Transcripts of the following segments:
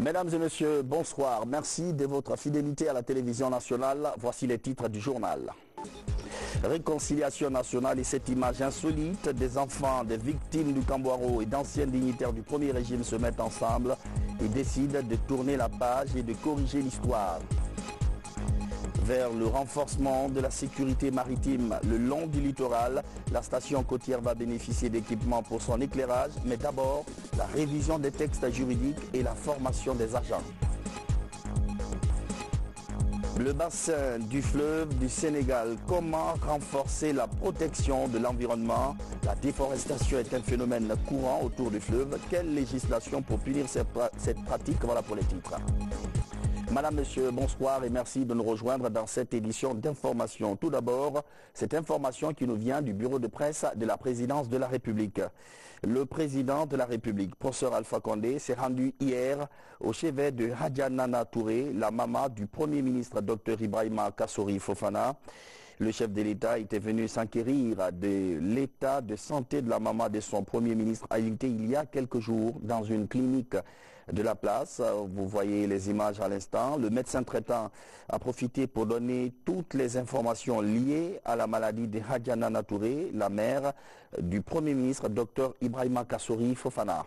Mesdames et messieurs, bonsoir. Merci de votre fidélité à la télévision nationale. Voici les titres du journal. Réconciliation nationale et cette image insolite des enfants, des victimes du Kambouaro et d'anciens dignitaires du premier régime se mettent ensemble et décident de tourner la page et de corriger l'histoire. Vers le renforcement de la sécurité maritime le long du littoral, la station côtière va bénéficier d'équipements pour son éclairage, mais d'abord la révision des textes juridiques et la formation des agents. Le bassin du fleuve du Sénégal, comment renforcer la protection de l'environnement? La déforestation est un phénomène courant autour du fleuve. Quelle législation pour punir cette pratique? Voilà pour les titres. Madame, Monsieur, bonsoir et merci de nous rejoindre dans cette édition d'information. Tout d'abord, cette information qui nous vient du bureau de presse de la présidence de la République. Le président de la République, professeur Alpha Condé, s'est rendu hier au chevet de Hadja Nana Touré, la maman du Premier ministre Dr Ibrahima Kassori Fofana. Le chef de l'État était venu s'enquérir de l'état de santé de la maman de son Premier ministre. Il était il y a quelques jours dans une clinique de la place. Vous voyez les images à l'instant. Le médecin traitant a profité pour donner toutes les informations liées à la maladie de Hadja Nana Touré, la mère du Premier ministre Dr Ibrahima Kassori Fofana.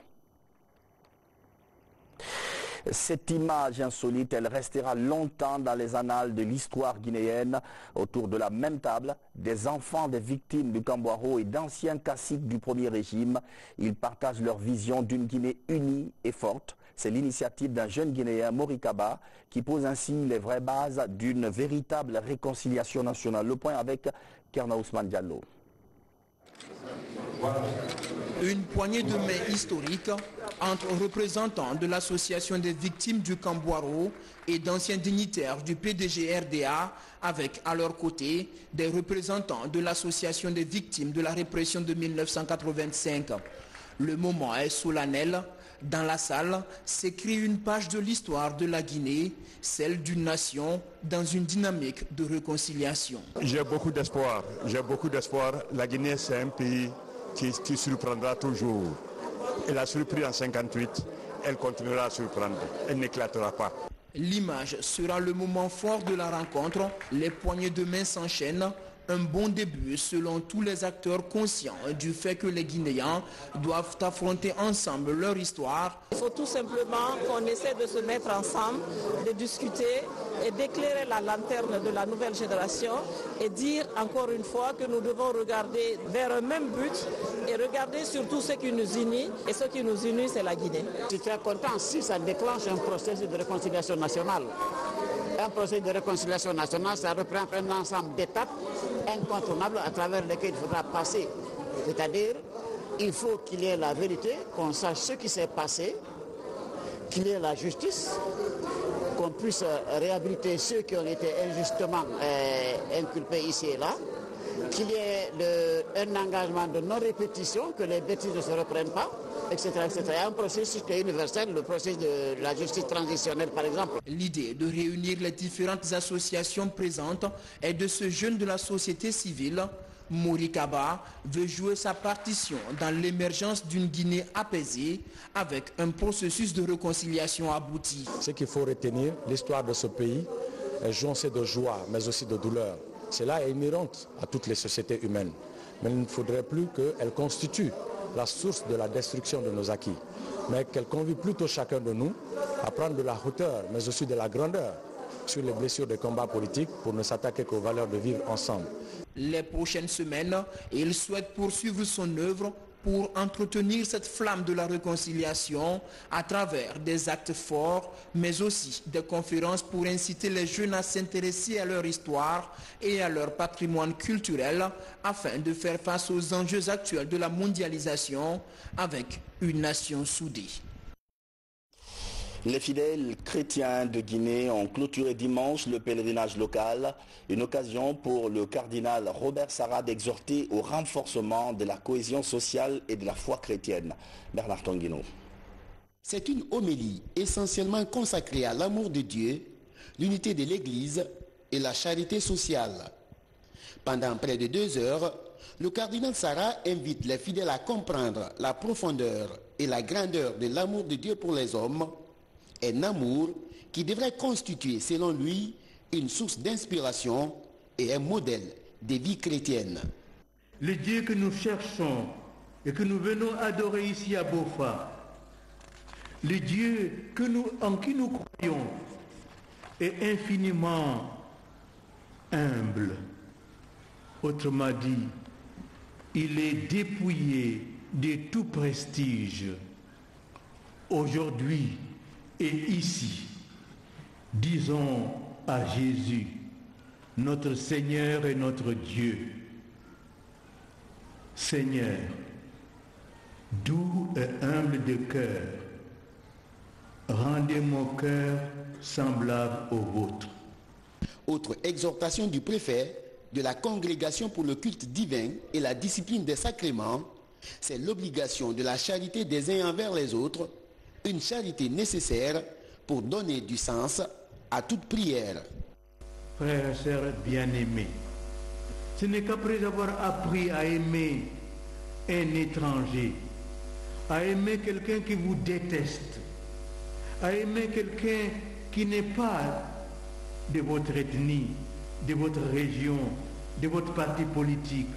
Cette image insolite, elle restera longtemps dans les annales de l'histoire guinéenne. Autour de la même table, des enfants des victimes du Kambouaro et d'anciens caciques du premier régime. Ils partagent leur vision d'une Guinée unie et forte. C'est l'initiative d'un jeune Guinéen, Mori Kaba, qui pose ainsi les vraies bases d'une véritable réconciliation nationale. Le point avec Kerna Ousmane Diallo. Une poignée de main historique entre représentants de l'association des victimes du Kambouaro et d'anciens dignitaires du PDG-RDA, avec à leur côté des représentants de l'association des victimes de la répression de 1985. Le moment est solennel. Dans la salle s'écrit une page de l'histoire de la Guinée, celle d'une nation dans une dynamique de réconciliation. J'ai beaucoup d'espoir. La Guinée, c'est un pays qui surprendra toujours. Elle a surpris en 58, elle continuera à surprendre, elle n'éclatera pas. L'image sera le moment fort de la rencontre, les poignées de main s'enchaînent, un bon début selon tous les acteurs conscients du fait que les Guinéens doivent affronter ensemble leur histoire. Il faut tout simplement qu'on essaie de se mettre ensemble, de discuter et d'éclairer la lanterne de la nouvelle génération et dire encore une fois que nous devons regarder vers un même but et regarder surtout ce qui nous unit. Et ce qui nous unit, c'est la Guinée. Je suis très content si ça déclenche un processus de réconciliation nationale. Un processus de réconciliation nationale, ça reprend un ensemble d'étapes incontournables à travers lesquelles il faudra passer. C'est-à-dire, il faut qu'il y ait la vérité, qu'on sache ce qui s'est passé, qu'il y ait la justice, qu'on puisse réhabiliter ceux qui ont été injustement inculpés ici et là, qu'il y ait un engagement de non-répétition, que les bêtises ne se reprennent pas, etc., etc. Il y a un processus qui est universel, le processus de la justice transitionnelle par exemple. L'idée de réunir les différentes associations présentes est de ce jeune de la société civile. Mori Kaba veut jouer sa partition dans l'émergence d'une Guinée apaisée avec un processus de réconciliation abouti. Ce qu'il faut retenir, l'histoire de ce pays est joncée de joie mais aussi de douleur. Cela est inhérente à toutes les sociétés humaines. Mais il ne faudrait plus qu'elle constitue la source de la destruction de nos acquis, mais qu'elle convie plutôt chacun de nous à prendre de la hauteur, mais aussi de la grandeur sur les blessures des combats politiques pour ne s'attaquer qu'aux valeurs de vivre ensemble. Les prochaines semaines, il souhaite poursuivre son œuvre pour entretenir cette flamme de la réconciliation à travers des actes forts, mais aussi des conférences pour inciter les jeunes à s'intéresser à leur histoire et à leur patrimoine culturel afin de faire face aux enjeux actuels de la mondialisation avec une nation soudée. Les fidèles chrétiens de Guinée ont clôturé dimanche le pèlerinage local, une occasion pour le cardinal Robert Sarah d'exhorter au renforcement de la cohésion sociale et de la foi chrétienne. Bernard Tonguino. C'est une homélie essentiellement consacrée à l'amour de Dieu, l'unité de l'Église et la charité sociale. Pendant près de 2 heures, le cardinal Sarah invite les fidèles à comprendre la profondeur et la grandeur de l'amour de Dieu pour les hommes, Un amour qui devrait constituer, selon lui, une source d'inspiration et un modèle de vie chrétienne. Le Dieu que nous cherchons et que nous venons adorer ici à Bofa, le Dieu en qui nous croyons est infiniment humble. Autrement dit, il est dépouillé de tout prestige. Aujourd'hui et ici, disons à Jésus, notre Seigneur et notre Dieu, Seigneur, doux et humble de cœur, rendez mon cœur semblable au vôtre. Autre exhortation du préfet de la Congrégation pour le culte divin et la discipline des sacrements, c'est l'obligation de la charité des uns envers les autres, une charité nécessaire pour donner du sens à toute prière. Frères et sœurs bien-aimés, ce n'est qu'après avoir appris à aimer un étranger, à aimer quelqu'un qui vous déteste, à aimer quelqu'un qui n'est pas de votre ethnie, de votre région, de votre parti politique.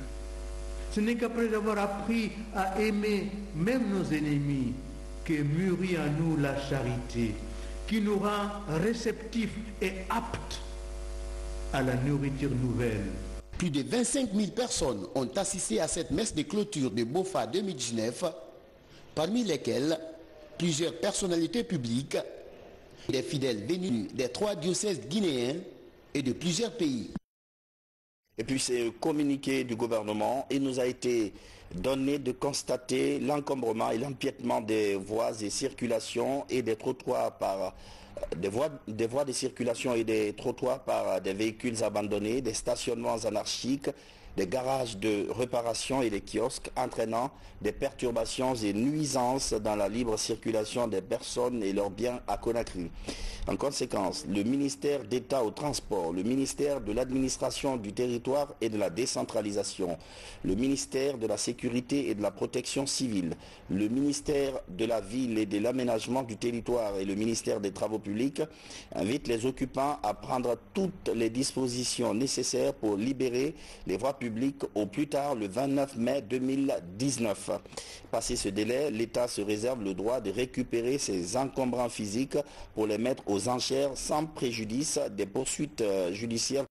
Ce n'est qu'après avoir appris à aimer même nos ennemis que mûrit en nous la charité, qui nous rend réceptifs et aptes à la nourriture nouvelle. Plus de 25 000 personnes ont assisté à cette messe de clôture de Bofa 2019, parmi lesquelles plusieurs personnalités publiques, des fidèles venus des 3 diocèses guinéens et de plusieurs pays. Et puis c'est communiqué du gouvernement, il nous a été donné de constater l'encombrement et l'empiètement des voies et circulations et des trottoirs par des voies de circulation et des trottoirs par des véhicules abandonnés, des stationnements anarchiques, des garages de réparation et des kiosques entraînant des perturbations et nuisances dans la libre circulation des personnes et leurs biens à Conakry. En conséquence, le ministère d'État au transport, le ministère de l'administration du territoire et de la décentralisation, le ministère de la sécurité et de la protection civile, le ministère de la ville et de l'aménagement du territoire et le ministère des travaux publics invitent les occupants à prendre toutes les dispositions nécessaires pour libérer les voies publiques au plus tard le 29 mai 2019. Passé ce délai, l'État se réserve le droit de récupérer ces encombrants physiques pour les mettre aux enchères sans préjudice des poursuites judiciaires.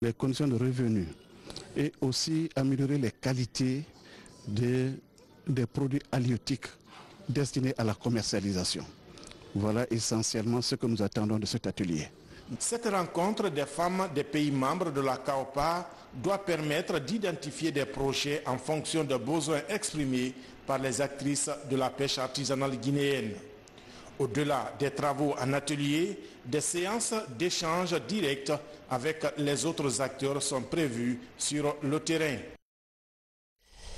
les conditions de revenus et aussi améliorer les qualités des produits halieutiques destinés à la commercialisation. Voilà essentiellement ce que nous attendons de cet atelier. Cette rencontre des femmes des pays membres de la CAOPA doit permettre d'identifier des projets en fonction des besoins exprimés par les actrices de la pêche artisanale guinéenne. Au-delà des travaux en atelier, des séances d'échange direct avec les autres acteurs sont prévues sur le terrain.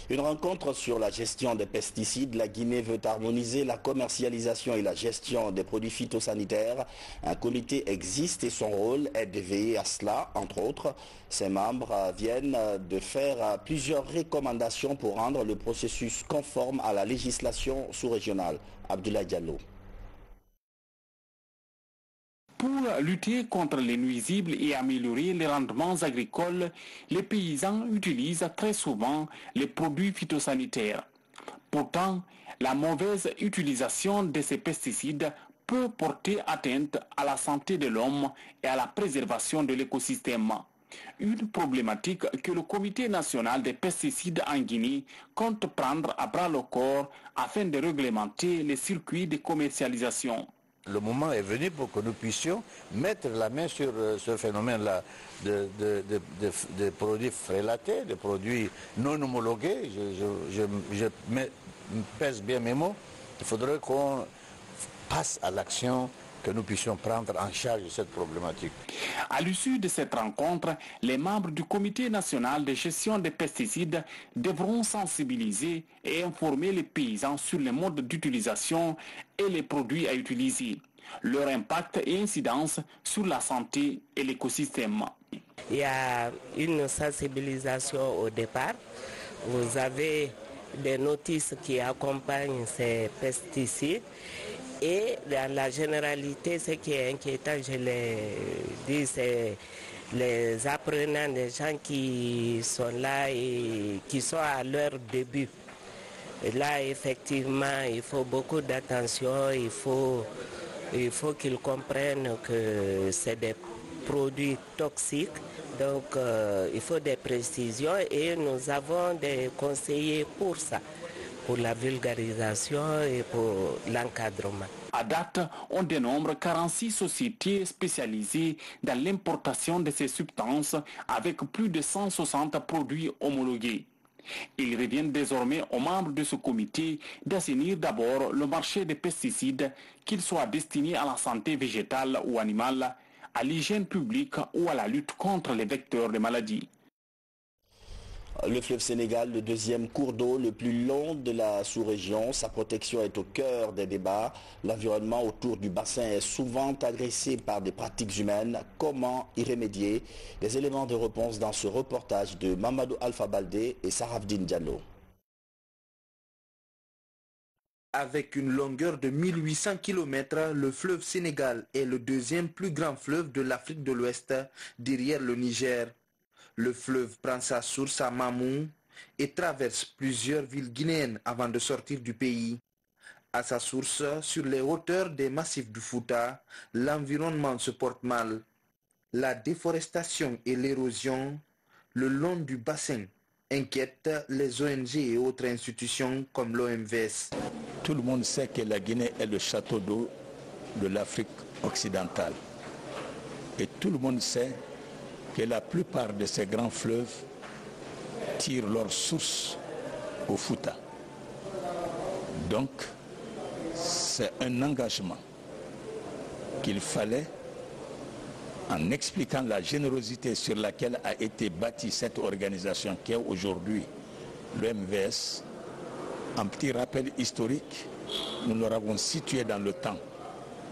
Une rencontre sur la gestion des pesticides. La Guinée veut harmoniser la commercialisation et la gestion des produits phytosanitaires. Un comité existe et son rôle est de veiller à cela, entre autres. Ses membres viennent de faire plusieurs recommandations pour rendre le processus conforme à la législation sous-régionale. Abdoulaye Diallo. Pour lutter contre les nuisibles et améliorer les rendements agricoles, les paysans utilisent très souvent les produits phytosanitaires. Pourtant, la mauvaise utilisation de ces pesticides peut porter atteinte à la santé de l'homme et à la préservation de l'écosystème. Une problématique que le Comité national des pesticides en Guinée compte prendre à bras le corps afin de réglementer les circuits de commercialisation. Le moment est venu pour que nous puissions mettre la main sur ce phénomène-là de produits frélatés, de produits non homologués. Je pèse bien mes mots. Il faudrait qu'on passe à l'action, que nous puissions prendre en charge cette problématique. À l'issue de cette rencontre, les membres du Comité national de gestion des pesticides devront sensibiliser et informer les paysans sur les modes d'utilisation et les produits à utiliser, leur impact et incidence sur la santé et l'écosystème. Il y a une sensibilisation au départ. Vous avez des notices qui accompagnent ces pesticides. Et dans la généralité, ce qui est inquiétant, je l'ai dit, c'est les apprenants, les gens qui sont là et qui sont à leur début. Et là, effectivement, il faut beaucoup d'attention, il faut qu'ils comprennent que c'est des produits toxiques. Donc, il faut des précisions et nous avons des conseillers pour ça, pour la vulgarisation et pour l'encadrement. À date, on dénombre 46 sociétés spécialisées dans l'importation de ces substances avec plus de 160 produits homologués. Il revient désormais aux membres de ce comité d'assainir d'abord le marché des pesticides, qu'ils soient destinés à la santé végétale ou animale, à l'hygiène publique ou à la lutte contre les vecteurs de maladies. Le fleuve Sénégal, le deuxième cours d'eau le plus long de la sous-région. Sa protection est au cœur des débats. L'environnement autour du bassin est souvent agressé par des pratiques humaines. Comment y remédier? Des éléments de réponse dans ce reportage de Mamadou Alpha Baldé et Sarafdine Diallo. Avec une longueur de 1800 km, le fleuve Sénégal est le deuxième plus grand fleuve de l'Afrique de l'Ouest, derrière le Niger. Le fleuve prend sa source à Mamou et traverse plusieurs villes guinéennes avant de sortir du pays. À sa source, sur les hauteurs des massifs du Fouta, l'environnement se porte mal. La déforestation et l'érosion le long du bassin inquiètent les ONG et autres institutions comme l'OMVS. Tout le monde sait que la Guinée est le château d'eau de l'Afrique occidentale. Et tout le monde sait que la plupart de ces grands fleuves tirent leur source au Fouta. Donc, c'est un engagement qu'il fallait, en expliquant la générosité sur laquelle a été bâtie cette organisation qui est aujourd'hui l'OMVS, un petit rappel historique, nous leur avons situé dans le temps.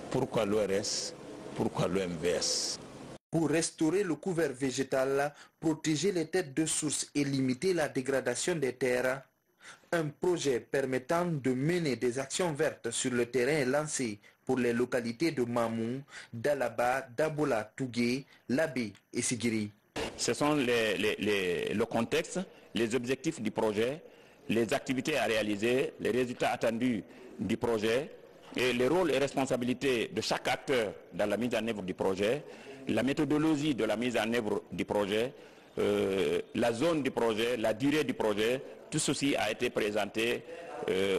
Pourquoi l'ORS, pourquoi l'OMVS? Pour restaurer le couvert végétal, protéger les têtes de source et limiter la dégradation des terres, un projet permettant de mener des actions vertes sur le terrain est lancé pour les localités de Mamou, Dalaba, Dabola, Tougué, Labé et Sigiri. Ce sont le contexte, les objectifs du projet, les activités à réaliser, les résultats attendus du projet et les rôles et responsabilités de chaque acteur dans la mise en œuvre du projet. la méthodologie de la mise en œuvre du projet, la zone du projet, la durée du projet, tout ceci a été présenté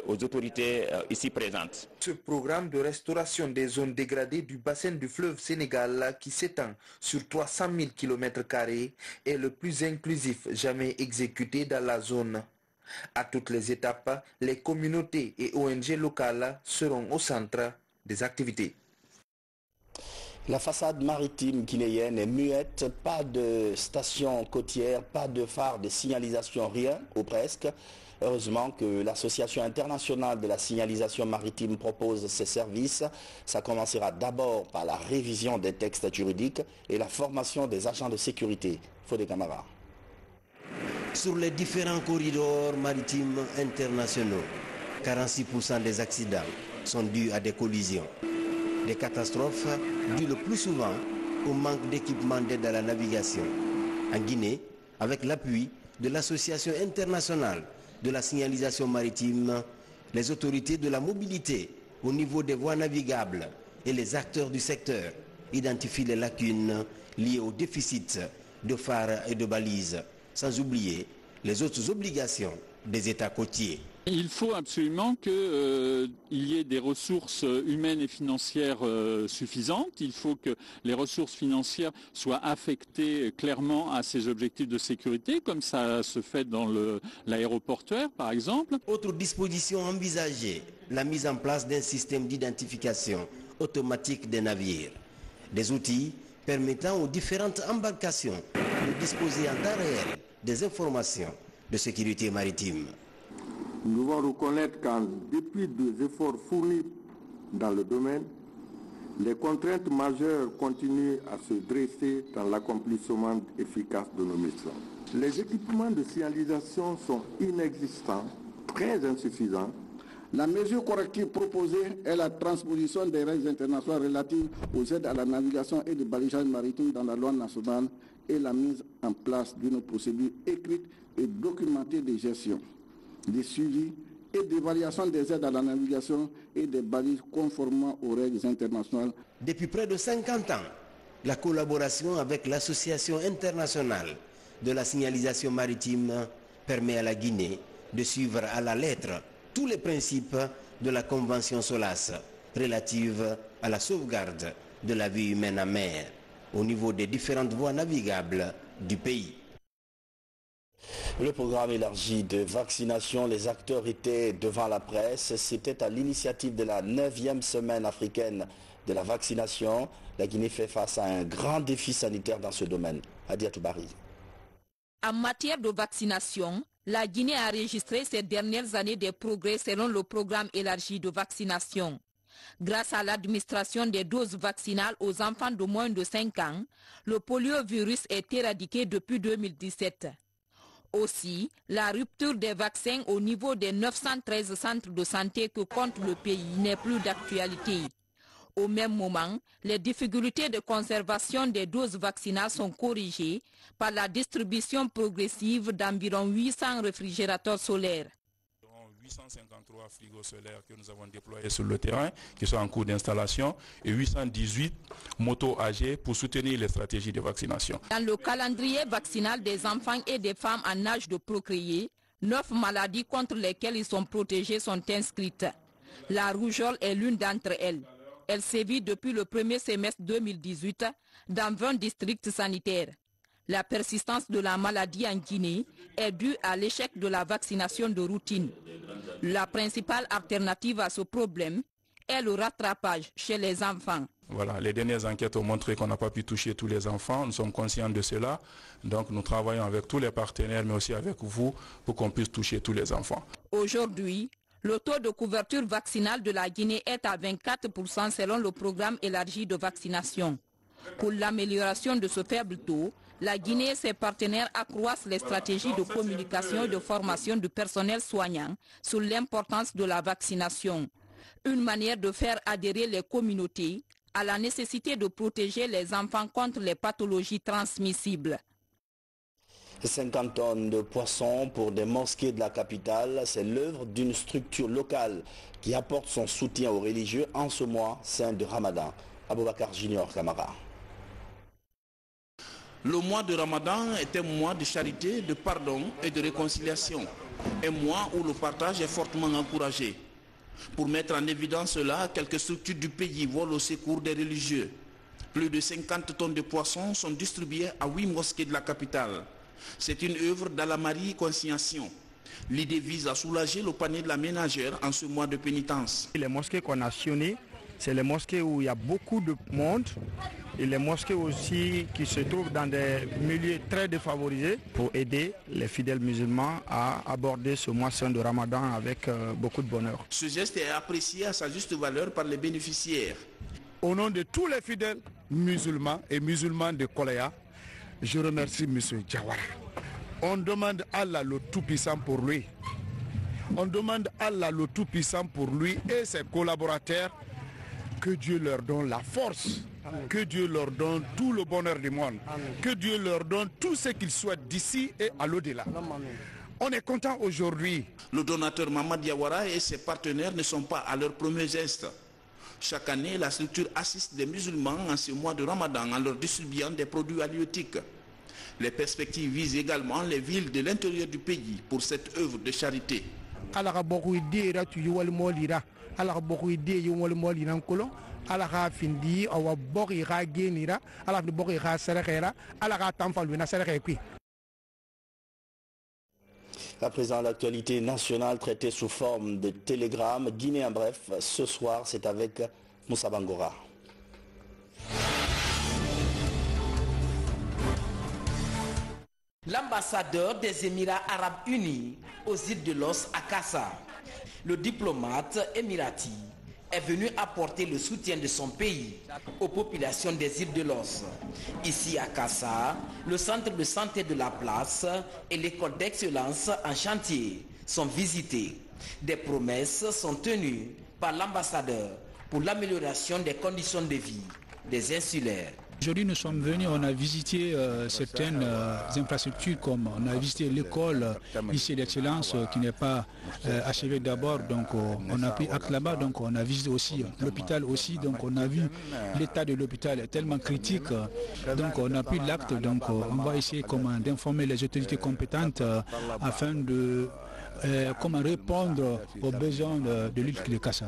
aux autorités ici présentes. Ce programme de restauration des zones dégradées du bassin du fleuve Sénégal, qui s'étend sur 300 000 km² est le plus inclusif jamais exécuté dans la zone. À toutes les étapes, les communautés et ONG locales seront au centre des activités. La façade maritime guinéenne est muette, pas de station côtière, pas de phare de signalisation, rien ou presque. Heureusement que l'Association internationale de la signalisation maritime propose ses services. Ça commencera d'abord par la révision des textes juridiques et la formation des agents de sécurité. Fodé Camara. Sur les différents corridors maritimes internationaux, 46% des accidents sont dus à des collisions. Des catastrophes dues le plus souvent au manque d'équipement d'aide à la navigation. En Guinée, avec l'appui de l'Association internationale de la signalisation maritime, les autorités de la mobilité au niveau des voies navigables et les acteurs du secteur identifient les lacunes liées au déficit de phares et de balises, sans oublier les autres obligations des États côtiers. Il faut absolument qu'il y ait des ressources humaines et financières suffisantes. Il faut que les ressources financières soient affectées clairement à ces objectifs de sécurité, comme ça se fait dans l'aéroportuaire, par exemple. Autre disposition envisagée, la mise en place d'un système d'identification automatique des navires. Des outils permettant aux différentes embarcations de disposer en temps réel des informations de sécurité maritime. Nous devons reconnaître qu'en dépit des efforts fournis dans le domaine, les contraintes majeures continuent à se dresser dans l'accomplissement efficace de nos missions. Les équipements de signalisation sont inexistants, très insuffisants. La mesure corrective proposée est la transposition des règles internationales relatives aux aides à la navigation et de balisage maritime dans la loi nationale et la mise en place d'une procédure écrite et documentée de gestion, de suivi et d'évaluation des aides à la navigation et des balises conformément aux règles internationales. Depuis près de 50 ans, la collaboration avec l'Association internationale de la signalisation maritime permet à la Guinée de suivre à la lettre tous les principes de la Convention SOLAS relative à la sauvegarde de la vie humaine en mer au niveau des différentes voies navigables du pays. Le programme élargi de vaccination, les acteurs étaient devant la presse. C'était à l'initiative de la 9e semaine africaine de la vaccination. La Guinée fait face à un grand défi sanitaire dans ce domaine. Adia Toubari. En matière de vaccination, la Guinée a enregistré ces dernières années des progrès selon le programme élargi de vaccination. Grâce à l'administration des doses vaccinales aux enfants de moins de 5 ans, le poliovirus est éradiqué depuis 2017. Aussi, la rupture des vaccins au niveau des 913 centres de santé que compte le pays n'est plus d'actualité. Au même moment, les difficultés de conservation des doses vaccinales sont corrigées par la distribution progressive d'environ 800 réfrigérateurs solaires. 853 frigos solaires que nous avons déployés sur le terrain, qui sont en cours d'installation, et 818 motos âgées pour soutenir les stratégies de vaccination. Dans le calendrier vaccinal des enfants et des femmes en âge de procréer, 9 maladies contre lesquelles ils sont protégés sont inscrites. La rougeole est l'une d'entre elles. Elle sévit depuis le premier semestre 2018 dans 20 districts sanitaires. La persistance de la maladie en Guinée est due à l'échec de la vaccination de routine. La principale alternative à ce problème est le rattrapage chez les enfants. Voilà, les dernières enquêtes ont montré qu'on n'a pas pu toucher tous les enfants. Nous sommes conscients de cela. Donc nous travaillons avec tous les partenaires, mais aussi avec vous, pour qu'on puisse toucher tous les enfants. Aujourd'hui, le taux de couverture vaccinale de la Guinée est à 24% selon le programme élargi de vaccination. Pour l'amélioration de ce faible taux, la Guinée et ses partenaires accroissent les stratégies de communication et de formation du personnel soignant sur l'importance de la vaccination. Une manière de faire adhérer les communautés à la nécessité de protéger les enfants contre les pathologies transmissibles. 50 tonnes de poissons pour des mosquées de la capitale, c'est l'œuvre d'une structure locale qui apporte son soutien aux religieux en ce mois saint de Ramadan. Aboubakar Junior Camara. Le mois de Ramadan est un mois de charité, de pardon et de réconciliation. Un mois où le partage est fortement encouragé. Pour mettre en évidence cela, quelques structures du pays volent au secours des religieux. Plus de 50 tonnes de poissons sont distribuées à 8 mosquées de la capitale. C'est une œuvre d'Alamari Consciention. L'idée vise à soulager le panier de la ménagère en ce mois de pénitence. Les mosquées qu'on a sionnées, c'est les mosquées où il y a beaucoup de monde et les mosquées aussi qui se trouvent dans des milieux très défavorisés pour aider les fidèles musulmans à aborder ce mois saint de Ramadan avec beaucoup de bonheur. Ce geste est apprécié à sa juste valeur par les bénéficiaires. Au nom de tous les fidèles musulmans et musulmanes de Kolaya, je remercie M. Diawara. On demande Allah le Tout-Puissant pour lui. On demande Allah le Tout-Puissant pour lui et ses collaborateurs. Que Dieu leur donne la force. Amen. Que Dieu leur donne tout le bonheur du monde. Amen. Que Dieu leur donne tout ce qu'ils souhaitent d'ici et à l'au-delà. On est content aujourd'hui. Le donateur Mamad Diawara et ses partenaires ne sont pas à leur premier geste. Chaque année, la structure assiste les musulmans en ce mois de Ramadan en leur distribuant des produits halieutiques. Les perspectives visent également les villes de l'intérieur du pays pour cette œuvre de charité. À présent, l'actualité nationale traitée sous forme de télégramme. Guinée en bref, ce soir, c'est avec Moussa Bangora. L'ambassadeur des Émirats Arabes Unis aux îles de Los à Kassa, le diplomate émirati, est venu apporter le soutien de son pays aux populations des îles de Los. Ici à Kassa, le centre de santé de la place et l'école d'excellence en chantier sont visités. Des promesses sont tenues par l'ambassadeur pour l'amélioration des conditions de vie des insulaires. Aujourd'hui, nous sommes venus, on a visité certaines infrastructures, comme on a visité l'école lycée d'excellence qui n'est pas achevée d'abord, donc on a pris acte là-bas, donc on a visité aussi l'hôpital aussi, donc on a vu l'état de l'hôpital est tellement critique, donc on a pris l'acte, donc on va essayer d'informer les autorités compétentes afin de comment répondre aux besoins de l'île de Kassa.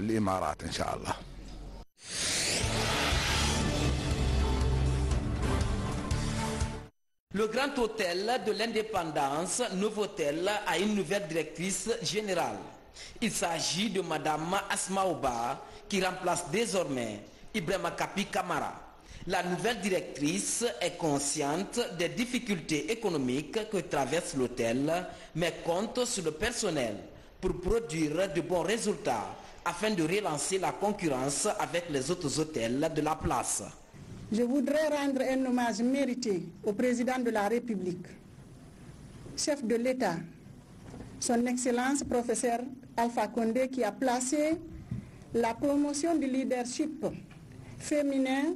L'Émirat, Inch'Allah. Le Grand Hôtel de l'Indépendance, Novotel, a une nouvelle directrice générale. Il s'agit de Madame Asmaouba, qui remplace désormais Ibrahima Kapi Kamara. La nouvelle directrice est consciente des difficultés économiques que traverse l'hôtel, mais compte sur le personnel pour produire de bons résultats afin de relancer la concurrence avec les autres hôtels de la place. Je voudrais rendre un hommage mérité au président de la République, chef de l'État, son Excellence professeur Alpha Condé, qui a placé la promotion du leadership féminin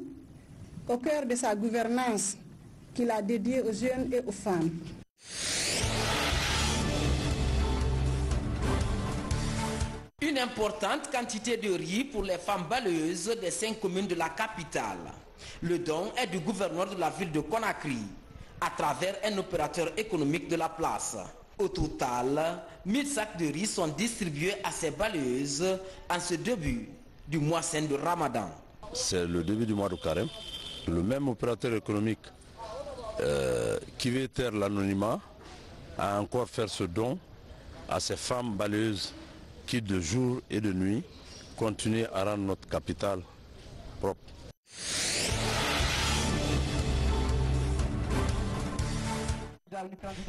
au cœur de sa gouvernance qu'il a dédiée aux jeunes et aux femmes. Une importante quantité de riz pour les femmes balayeuses des 5 communes de la capitale. Le don est du gouverneur de la ville de Conakry à travers un opérateur économique de la place. Au total, 1000 sacs de riz sont distribués à ces balayeuses en ce début du mois saint de Ramadan. C'est le début du mois de Carême. Le même opérateur économique qui veut taire l'anonymat a encore fait ce don à ces femmes balayeuses qui de jour et de nuit continuent à rendre notre capitale propre.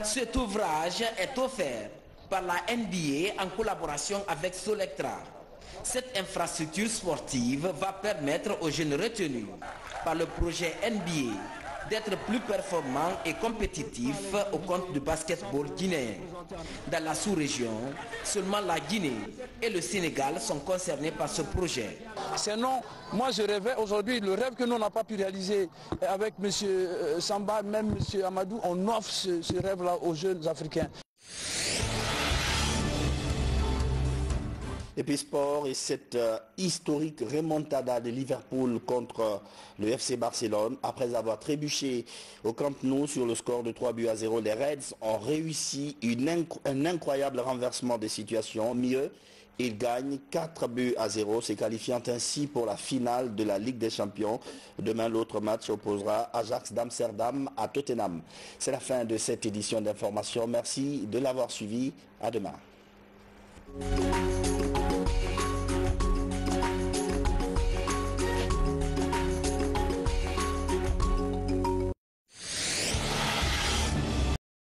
Cet ouvrage est offert par la NBA en collaboration avec Solectra. Cette infrastructure sportive va permettre aux jeunes retenus par le projet NBA d'être plus performants et compétitifs au compte du basketball guinéen. Dans la sous-région, seulement la Guinée et le Sénégal sont concernés par ce projet. Sinon, moi je rêvais aujourd'hui, le rêve que nous n'avons pas pu réaliser avec M. Samba, même M. Amadou, on offre ce rêve-là aux jeunes Africains. Et puis sport et cette historique remontada de Liverpool contre le FC Barcelone. Après avoir trébuché au Camp Nou sur le score de 3-0, les Reds ont réussi un incroyable renversement des situations. Mieux, ils gagnent 4-0, se qualifiant ainsi pour la finale de la Ligue des Champions. Demain, l'autre match opposera Ajax d'Amsterdam à Tottenham. C'est la fin de cette édition d'information. Merci de l'avoir suivi. À demain.